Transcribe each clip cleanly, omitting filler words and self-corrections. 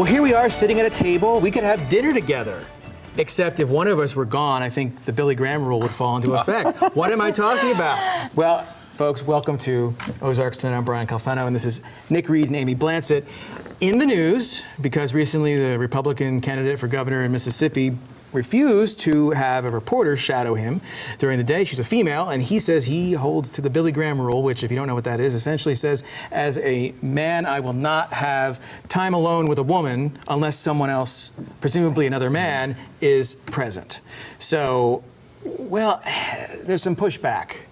Well, here we are sitting at a table. We could have dinner together. Except if one of us were gone, I think the Billy Graham rule would fall into effect. What am I talking about? Well, folks, welcome to Ozarks tonight. I'm Brian Calfano, and this is Nick Reed and Amy Blancett. In the news, because recently the Republican candidate for governor in Mississippi refused to have a reporter shadow him during the day. She's a female, and he says he holds to the Billy Graham rule, which, if you don't know what that is, essentially says, as a man, I will not have time alone with a woman unless someone else, presumably another man, is present. So, well, there's some pushback.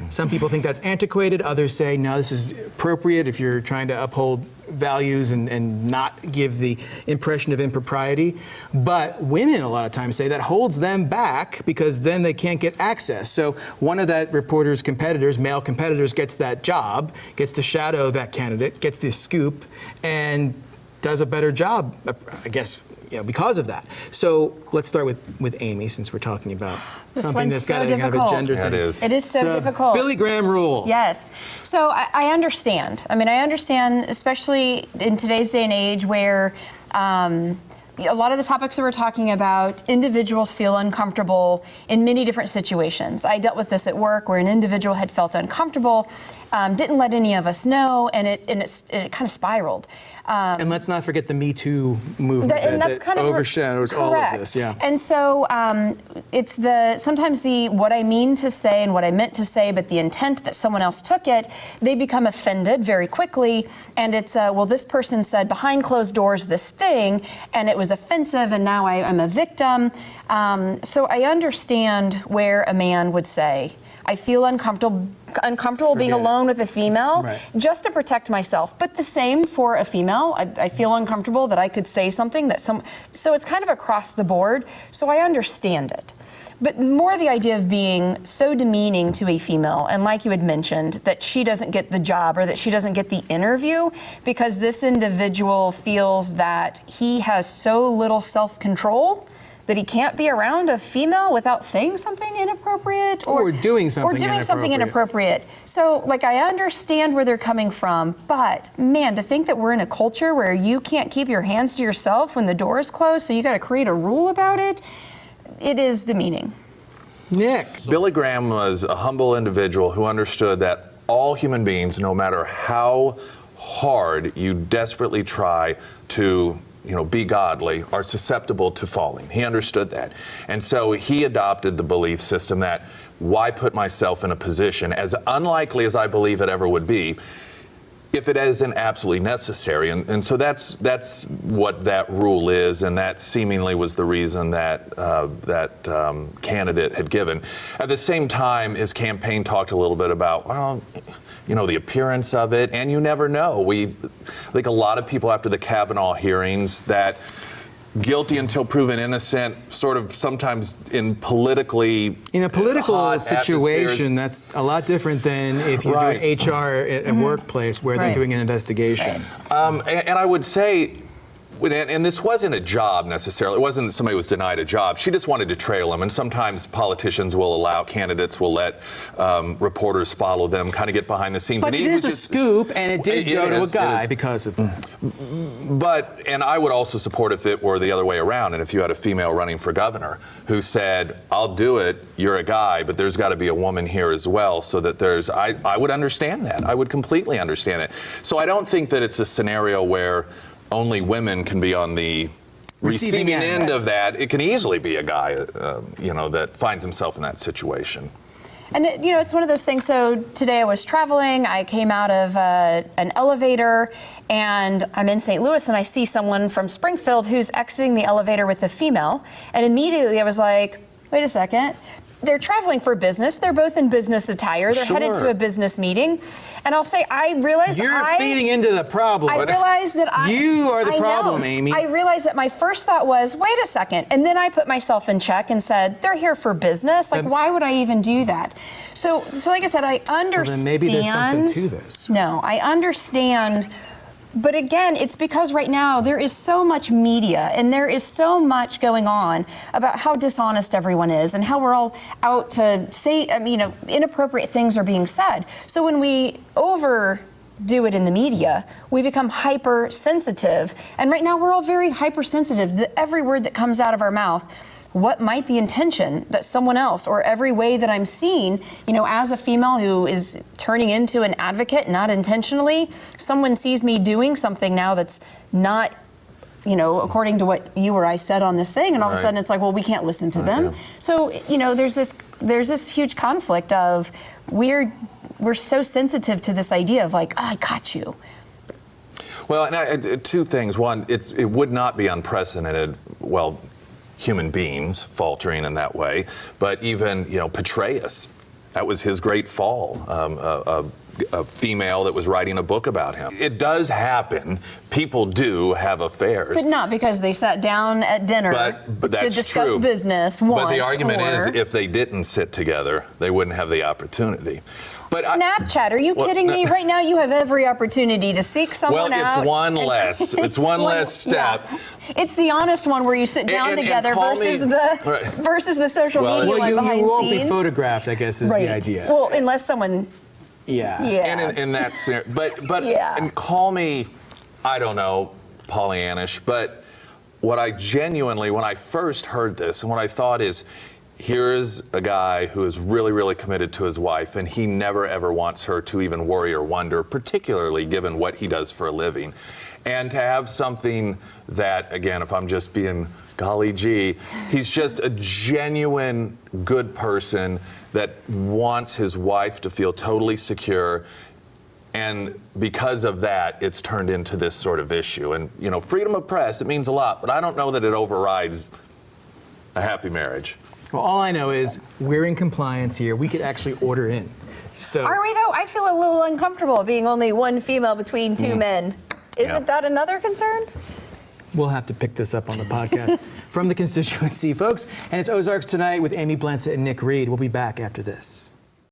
Some people think that's antiquated. Others say, no, this is appropriate if you're trying to uphold values and not give the impression of impropriety. But women a lot of times say that holds them back because then they can't get access. So one of that reporter's competitors, male competitors, gets that job, gets to shadow that candidate, gets the scoop, and does a better job, I guess, because of that. So let's start with Amy, since we're talking about something that's got a kind of a gender thing. It is so difficult. Billy Graham rule. Yes. So I understand. I mean, I understand, especially in today's day and age where a lot of the topics that we're talking about, individuals feel uncomfortable in many different situations. I dealt with this at work where an individual had felt uncomfortable, didn't let any of us know, and it kind of spiraled. And let's not forget the Me Too movement that kind of overshadows all of this. Yeah. And so it's sometimes what I mean to say and what I meant to say, but the intent that someone else took it, they become offended very quickly. And it's, well, this person said behind closed doors this thing, and it was offensive, and now I'm a victim. So I understand where a man would say, I feel uncomfortable being alone with a female just to protect myself. But the same for a female. I feel uncomfortable that I could say something that so it's kind of across the board. So I understand it. But more the idea of being so demeaning to a female, and like you had mentioned, that she doesn't get the job or that she doesn't get the interview because this individual feels that he has so little self-control that he can't be around a female without saying something inappropriate or doing something inappropriate. So, like, I understand where they're coming from, but man, to think that we're in a culture where you can't keep your hands to yourself when the door is closed, so you got to create a rule about it, it is demeaning. Nick. Billy Graham was a humble individual who understood that all human beings, no matter how hard you desperately try to be godly, are susceptible to falling. He understood that. And so he adopted the belief system that why put myself in a position, as unlikely as I believe it ever would be, if it isn't absolutely necessary. And so that's what that rule is, and that seemingly was the reason that that candidate had given. At the same time, his campaign talked a little bit about, well, the appearance of it, and you never know. I think a lot of people after the Kavanaugh hearings that guilty until proven innocent, sort of sometimes in a political situation, that's a lot different than if you're doing HR at a workplace where they're doing an investigation. And I would say, and this wasn't a job necessarily. It wasn't that somebody was denied a job. She just wanted to trail him. And sometimes politicians will candidates will let reporters follow them, kind of get behind the scenes. But and it is a scoop, and it did go to a guy because of that. And I would also support if it were the other way around, and if you had a female running for governor who said, I'll do it, you're a guy, but there's got to be a woman here as well, so that I would understand that. I would completely understand it. So I don't think that it's a scenario where only women can be on the receiving end of that. It can easily be a guy, that finds himself in that situation. And it's one of those things. So today I was traveling. I came out of an elevator, and I'm in St. Louis, and I see someone from Springfield who's exiting the elevator with a female. And immediately I was like, wait a second. They're traveling for business. They're both in business attire. They're headed to a business meeting. And I'll say, I realize you're feeding into the problem. I realize that you are the problem, Amy. I realized that my first thought was, wait a second. And then I put myself in check and said, they're here for business. Like, why would I even do that? So like I said, I understand. Well, then maybe there's something to this. No, I understand. But again, it's because right now there is so much media and there is so much going on about how dishonest everyone is and how we're all out to say, inappropriate things are being said. So when we do it in the media, we become hypersensitive. And right now we're all very hypersensitive. Every word that comes out of our mouth, what might the intention that someone else, or every way that I'm seen, as a female who is turning into an advocate, not intentionally, someone sees me doing something now that's not, according to what you or I said on this thing, and all of a sudden it's like, well, we can't listen to them. Yeah. So, there's this huge conflict of we're so sensitive to this idea of like, I caught you. Well, and two things. One, it would not be unprecedented, well, human beings faltering in that way, but even, Petraeus, that was his great fall, a female that was writing a book about him. It does happen. People do have affairs. But not because they sat down at dinner but to that's discuss true. business once. But the argument is if they didn't sit together, they wouldn't have the opportunity. But Snapchat, are you kidding me? Right now you have every opportunity to seek someone out. Well, it's one less. It's one less step. Yeah. It's the honest one where you sit down together versus the social media one behind you won't scenes. be photographed, I guess, is the idea. Well, unless someone. Yeah. And in that scenario, but and call me, I don't know, Pollyannish, but what I genuinely, when I first heard this, and what I thought is, here is a guy who is really, really committed to his wife, and he never ever wants her to even worry or wonder, particularly given what he does for a living. And to have something that, again, if I'm just being golly gee, he's just a genuine good person that wants his wife to feel totally secure. And because of that, it's turned into this sort of issue. And, freedom of press, it means a lot, but I don't know that it overrides a happy marriage. Well, all I know is we're in compliance here. We could actually order in. So Are we though? I feel a little uncomfortable being only one female between two men. Isn't that another concern? we'll have to pick this up on the podcast. From the constituency, folks. And it's Ozarks Tonight with Amy Blanchett and Nick Reed. We'll be back after this.